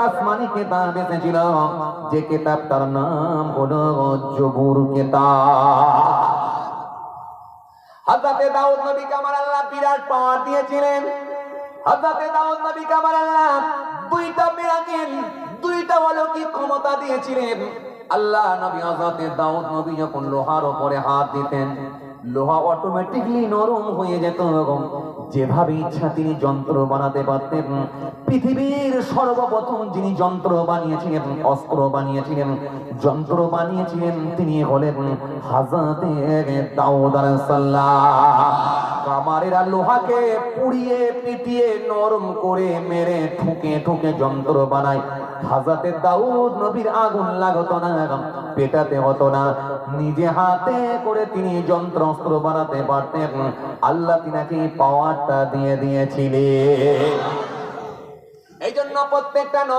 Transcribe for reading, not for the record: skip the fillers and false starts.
আসমানি কিতাব এসেছিল, যে কিতাবটার নাম হলো জবুর কিতাব। হযরতে দাউদ নবীকে আমার আল্লাহ বিরাট পাওয়ার দিয়েছিলেন। হযরতে দাউদ নবীকে আমার আল্লাহ দুইটা মিরাকেল, দুইটা অলৌকিক ক্ষমতা দিয়েছিলেন। আল্লাহ নবী হযরতে দাউদ নবী যখন লোহার উপরে হাত দিতেন, লোহা অটোমেটিকলি নরম হয়ে যেত এবং যেভাবে ইচ্ছা তিনি যন্ত্র বানাতে পারতেন। পৃথিবীর সর্বপ্রথম যিনি যন্ত্র বানিয়েছিলেন, অস্ত্র বানিয়েছিলেন, যন্ত্র বানিয়েছিলেন, তিনি হলেন হযরতে দাউদ আলাইহিস সালাম। কামারেরা লোহাকে পুড়িয়ে পিটিয়ে নরম করে মেরে ঠুকে ঠুকে যন্ত্র বানায়। হযরতে দাউদ নবীর আগুন লাগতো না, পেটাতে হতো না, নিজে হাতে করে তিনি যন্ত্র অস্ত্র বানাতে পারতেন। আল্লাহ তিনাকে পাওয়ারটা দিয়ে দিয়েছিলেন। এই জন্য প্রত্যেকটা নবী